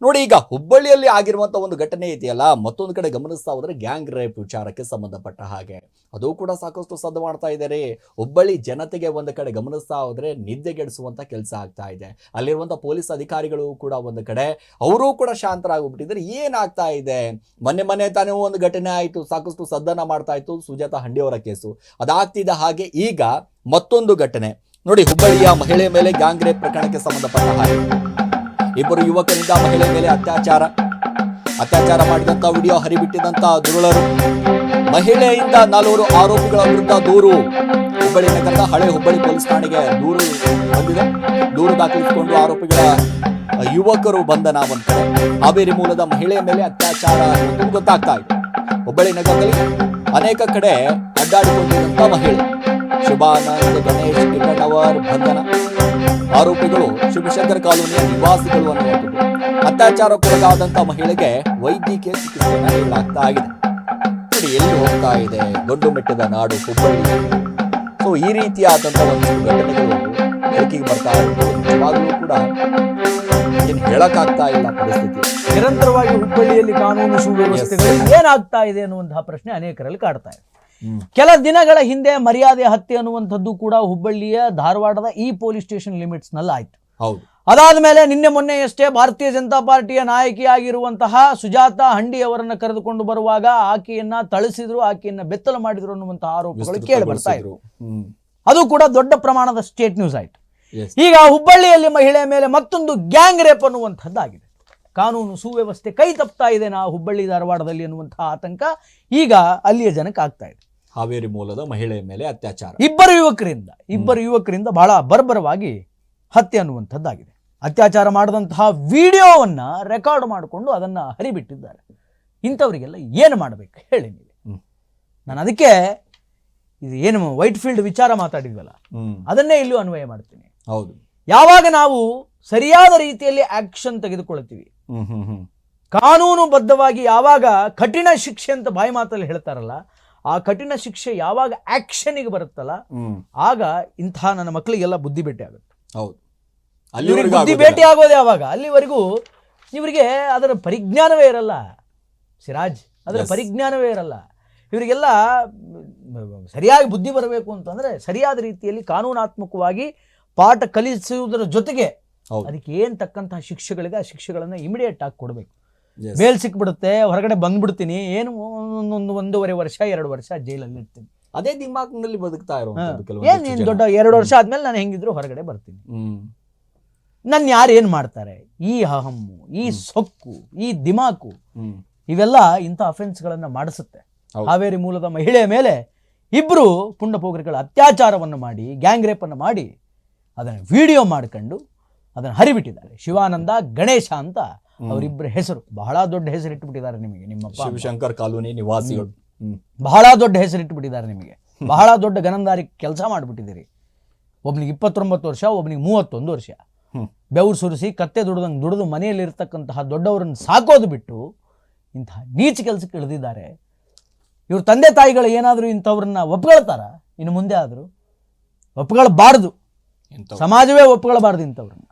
ನೋಡಿ, ಈಗ ಹುಬ್ಬಳ್ಳಿಯಲ್ಲಿ ಆಗಿರುವಂತ ಒಂದು ಘಟನೆ ಇದೆಯಲ್ಲ, ಮತ್ತೊಂದು ಕಡೆ ಗಮನಿಸ್ತಾ ಹೋದ್ರೆ ಗ್ಯಾಂಗ್ ರೇಪ್ ವಿಚಾರಕ್ಕೆ ಸಂಬಂಧಪಟ್ಟ ಹಾಗೆ ಅದು ಕೂಡ ಸಾಕಷ್ಟು ಸದ್ದು ಮಾಡ್ತಾ ಇದ್ದಾರೆ. ಹುಬ್ಬಳ್ಳಿ ಜನತೆಗೆ ಒಂದು ಕಡೆ ಗಮನಿಸ್ತಾ ಹೋದ್ರೆ ನಿದ್ದೆಗೆಡಿಸುವಂತ ಕೆಲಸ ಆಗ್ತಾ ಇದೆ. ಅಲ್ಲಿರುವಂತ ಪೊಲೀಸ್ ಅಧಿಕಾರಿಗಳು ಕೂಡ ಒಂದು ಕಡೆ ಅವರು ಕೂಡ ಶಾಂತರಾಗ್ಬಿಟ್ಟಿದ್ದಾರೆ. ಏನಾಗ್ತಾ ಇದೆ, ಮೊನ್ನೆ ತಾನೇ ಒಂದು ಘಟನೆ ಆಯಿತು, ಸಾಕಷ್ಟು ಸದ್ದನ್ನ ಮಾಡ್ತಾ ಇತ್ತು, ಸುಜಾತಾ ಹಂಡಿಯವರ ಕೇಸು ಅದಾಗ್ತಿದ್ದ ಹಾಗೆ ಈಗ ಮತ್ತೊಂದು ಘಟನೆ ನೋಡಿ. ಹುಬ್ಬಳ್ಳಿಯ ಮಹಿಳೆ ಮೇಲೆ ಗ್ಯಾಂಗ್ ರೇಪ್ ಪ್ರಕರಣಕ್ಕೆ ಸಂಬಂಧಪಟ್ಟ ಹಾಗೆ ಇಬ್ಬರು ಯುವಕರಿಂದ ಮಹಿಳೆ ಮೇಲೆ ಅತ್ಯಾಚಾರ ಮಾಡಿದಂತ ವಿಡಿಯೋ ಹರಿಬಿಟ್ಟಿದಂತ ದುರುಳರು, ಮಹಿಳೆಯಿಂದ 4 ಆರೋಪಿಗಳ ವಿರುದ್ಧ ದೂರು. ಹುಬ್ಬಳ್ಳಿ ನಗರದ ಹಳೆ ಹುಬ್ಬಳ್ಳಿ ಪೊಲೀಸ್ ಠಾಣೆಗೆ ದೂರು ಬಂದಿದೆ. ದೂರು ದಾಖಲಿಸಿಕೊಂಡು ಆರೋಪಿಗಳ ಯುವಕರು ಬಂಧನ. ಒಂದು ಕಡೆ ಹಾವೇರಿ ಮೂಲದ ಮಹಿಳೆಯ ಮೇಲೆ ಅತ್ಯಾಚಾರ ಗೊತ್ತಾಗ್ತಾ ಇದೆ. ಹುಬ್ಬಳ್ಳಿ ನಗರದಲ್ಲಿ ಅನೇಕ ಕಡೆ ಅಡ್ಡಾಡಿಕೊಂಡಿದ್ದಂತ ಮಹಿಳೆ ಶುಭಾನಂದ್ ಗಣೇಶ್ ಕಿಟ್ಟಣ್ಣವರ್ ಬಂಧನ. ಆರೋಪಿಗಳು ಶಿವಶಂಕರ್ ಕಾಲೋನಿಯ ನಿವಾಸಿಗಳು ಅನ್ನುವಂಥದ್ದು. ಅತ್ಯಾಚಾರಕ್ಕೊಳಗಾದಂತ ಮಹಿಳೆಗೆ ವೈದ್ಯಕೀಯ ಚಿಕಿತ್ಸೆಯನ್ನು ನೀಡಲಾಗ್ತಾ ಆಗಿದೆ. ನೋಡಿ, ಎಲ್ಲಿ ಹೋಗ್ತಾ ಇದೆ ದೊಡ್ಡ ಮೆಟ್ಟದ ನಾಡು ಹುಬ್ಬಳ್ಳಿ. ಸೊ ಈ ರೀತಿಯಾದಂತಹ ಒಂದಿಷ್ಟು ಘಟನೆಗಳು ಬೆಳಕಿಗೆ ಬರ್ತಾ ಇರೋದು ನಿಜವಾಗ್ಲೂ ಕೂಡ ಏನು ಹೇಳಕ್ಕಾಗ್ತಾ ಇಲ್ಲ ಪರಿಸ್ಥಿತಿ. ನಿರಂತರವಾಗಿ ಹುಬ್ಬಳ್ಳಿಯಲ್ಲಿ ಕಾನೂನು ಸುವ್ಯವಸ್ಥೆಗಳು ಏನಾಗ್ತಾ ಇದೆ ಅನ್ನುವಂತಹ ಪ್ರಶ್ನೆ ಅನೇಕರಲ್ಲಿ ಕಾಡ್ತಾ ಇದೆ. ಕೆಲ ದಿನಗಳ ಹಿಂದೆ ಮರ್ಯಾದೆ ಹತ್ಯೆ ಅನ್ನುವಂಥದ್ದು ಕೂಡ ಹುಬ್ಬಳ್ಳಿಯ ಧಾರವಾಡದ ಈ ಪೊಲೀಸ್ ಸ್ಟೇಷನ್ ಲಿಮಿಟ್ಸ್ ನಲ್ಲಿ ಆಯ್ತು. ಅದಾದ ಮೇಲೆ ನಿನ್ನೆ ಮೊನ್ನೆಯಷ್ಟೇ ಭಾರತೀಯ ಜನತಾ ಪಾರ್ಟಿಯ ನಾಯಕಿಯಾಗಿರುವಂತಹ ಸುಜಾತಾ ಹಂಡಿ ಅವರನ್ನು ಕರೆದುಕೊಂಡು ಬರುವಾಗ ಆಕೆಯನ್ನ ಥಳಿಸಿದ್ರು, ಆಕೆಯನ್ನ ಬೆತ್ತಲು ಮಾಡಿದ್ರು ಅನ್ನುವಂತಹ ಆರೋಪಗಳು ಕೇಳಿ ಬರ್ತಾ ಇದ್ರು. ಅದು ಕೂಡ ದೊಡ್ಡ ಪ್ರಮಾಣದ ಸ್ಟೇಟ್ ನ್ಯೂಸ್ ಆಯ್ತು. ಈಗ ಹುಬ್ಬಳ್ಳಿಯಲ್ಲಿ ಮಹಿಳೆಯ ಮೇಲೆ ಮತ್ತೊಂದು ಗ್ಯಾಂಗ್ ರೇಪ್ ಅನ್ನುವಂಥದ್ದಾಗಿದೆ. ಕಾನೂನು ಸುವ್ಯವಸ್ಥೆ ಕೈ ತಪ್ತಾ ಇದೆ ಹುಬ್ಬಳ್ಳಿ ಧಾರವಾಡದಲ್ಲಿ ಅನ್ನುವಂತಹ ಆತಂಕ ಈಗ ಅಲ್ಲಿಯ ಜನಕ್ಕೆ ಆಗ್ತಾ ಇದೆ. ಹಾವೇರಿ ಮೂಲದ ಮಹಿಳೆಯ ಮೇಲೆ ಅತ್ಯಾಚಾರ, ಇಬ್ಬರು ಯುವಕರಿಂದ ಬಹಳ ಬರ್ಬರವಾಗಿ ಹತ್ಯೆ ಅನ್ನುವಂಥದ್ದಾಗಿದೆ. ಅತ್ಯಾಚಾರ ಮಾಡಿದಂತಹ ವಿಡಿಯೋವನ್ನ ರೆಕಾರ್ಡ್ ಮಾಡಿಕೊಂಡು ಅದನ್ನ ಹರಿಬಿಟ್ಟಿದ್ದಾರೆ. ಇಂಥವರಿಗೆಲ್ಲ ಏನು ಮಾಡಬೇಕು ಹೇಳಿ ನೀವು? ನಾನು ಅದಕ್ಕೆ ಇದು ಏನು ವೈಟ್ ಫೀಲ್ಡ್ ವಿಚಾರ ಮಾತಾಡಿದ್ವಲ್ಲ, ಅದನ್ನೇ ಇಲ್ಲೂ ಅನ್ವಯ ಮಾಡ್ತೀನಿ. ಹೌದು, ಯಾವಾಗ ನಾವು ಸರಿಯಾದ ರೀತಿಯಲ್ಲಿ ಆಕ್ಷನ್ ತೆಗೆದುಕೊಳ್ತೀವಿ, ಕಾನೂನುಬದ್ಧವಾಗಿ ಯಾವಾಗ ಕಠಿಣ ಶಿಕ್ಷೆ ಅಂತ ಬಾಯಿ ಮಾತಲ್ಲಿ ಹೇಳ್ತಾರಲ್ಲ, ಆ ಕಠಿಣ ಶಿಕ್ಷೆ ಯಾವಾಗ ಆಕ್ಷನ್ಗೆ ಬರುತ್ತಲ್ಲ, ಆಗ ಇಂಥ ನನ್ನ ಮಕ್ಕಳಿಗೆಲ್ಲ ಬುದ್ಧಿ ಭೇಟಿ ಆಗುತ್ತೆ. ಹೌದು, ಬುದ್ಧಿ ಭೇಟಿ ಆಗೋದು ಯಾವಾಗ? ಅಲ್ಲಿವರೆಗೂ ಇವರಿಗೆ ಅದರ ಪರಿಜ್ಞಾನವೇ ಇರಲ್ಲ ಸಿರಾಜ್, ಅದರ ಪರಿಜ್ಞಾನವೇ ಇರಲ್ಲ. ಇವರಿಗೆಲ್ಲ ಸರಿಯಾಗಿ ಬುದ್ಧಿ ಬರಬೇಕು ಅಂತಂದ್ರೆ ಸರಿಯಾದ ರೀತಿಯಲ್ಲಿ ಕಾನೂನಾತ್ಮಕವಾಗಿ ಪಾಠ ಕಲಿಸುವುದರ ಜೊತೆಗೆ ಅದಕ್ಕೆ ಏನ್ ತಕ್ಕಂತಹ ಶಿಕ್ಷೆಗಳಿಗೆ ಆ ಶಿಕ್ಷೆಗಳನ್ನ ಇಮಿಡಿಯೇಟ್ ಆಗಿ ಕೊಡಬೇಕು. ಬೇಲ್ ಸಿಕ್ಬಿಡುತ್ತೆ, ಹೊರಗಡೆ ಬಂದ್ಬಿಡ್ತೀನಿ, ಏನು 1.5 ವರ್ಷ 2 ವರ್ಷ ಜೈಲಲ್ಲಿ ಇರ್ತೀನಿ, ಅದೇ ದಿಮಾಕ್ನಲ್ಲಿ ಬದುಕ್ತಾ ಏನ್ ದೊಡ್ಡ 2 ವರ್ಷ ಆದ್ಮೇಲೆ ನಾನು ಹೆಂಗಿದ್ರು ಹೊರಗಡೆ ಬರ್ತೀನಿ. ನನ್ನ ಯಾರು ಏನ್ ಮಾಡ್ತಾರೆ? ಈ ಅಹಮ್ಮು, ಈ ಸೊಕ್ಕು, ಈ ದಿಮಾಕು ಇವೆಲ್ಲ ಇಂಥ ಅಫೆನ್ಸ್ಗಳನ್ನ ಮಾಡಿಸುತ್ತೆ. ಹಾವೇರಿ ಮೂಲದ ಮಹಿಳೆಯ ಮೇಲೆ ಇಬ್ರು ಪುಂಡಪೋಗರಿಗಳ ಅತ್ಯಾಚಾರವನ್ನು ಮಾಡಿ, ಗ್ಯಾಂಗ್ ರೇಪ್ ಅನ್ನು ಮಾಡಿ ಅದನ್ನು ವಿಡಿಯೋ ಮಾಡ್ಕೊಂಡು ಅದನ್ನು ಹರಿಬಿಟ್ಟಿದ್ದಾರೆ. ಶಿವಾನಂದ ಗಣೇಶ ಅಂತ ಅವರಿಬ್ಬರ ಹೆಸರು, ಬಹಳ ದೊಡ್ಡ ಹೆಸರು ಇಟ್ಟುಬಿಟ್ಟಿದ್ದಾರೆ ನಿಮಗೆ. ನಿಮ್ಮ ಶಿವಶಂಕರ್ ಕಾಲೋನಿ ನಿವಾಸಿಗಳು ಬಹಳ ದೊಡ್ಡ ಹೆಸರು ಇಟ್ಟುಬಿಟ್ಟಿದ್ದಾರೆ ನಿಮಗೆ. ಬಹಳ ದೊಡ್ಡ ಗನಂದಾರಿ ಕೆಲಸ ಮಾಡಿಬಿಟ್ಟಿದ್ದೀರಿ. ಒಬ್ನಿಗೆ 29 ವರ್ಷ, ಒಬ್ನಿಗೆ 31 ವರ್ಷ. ಬೆವರು ಸುರಿಸಿ ಕತ್ತೆ ದುಡಿದು ಮನೆಯಲ್ಲಿ ಇರ್ತಕ್ಕಂತಹ ದೊಡ್ಡವರನ್ನು ಸಾಕೋದು ಬಿಟ್ಟು ಇಂತಹ ನೀಚ ಕೆಲಸಕ್ಕೆ ಇಳಿದಿದ್ದಾರೆ. ಇವ್ರ ತಂದೆ ತಾಯಿಗಳು ಏನಾದರೂ ಇಂಥವ್ರನ್ನ ಒಪ್ಕೊಳ್ತಾರ? ಇನ್ನು ಮುಂದೆ ಆದರೂ ಒಪ್ಕೊಳ್ಬಾರ್ದು, ಸಮಾಜವೇ ಒಪ್ಕೊಳ್ಬಾರ್ದು ಇಂಥವ್ರನ್ನ.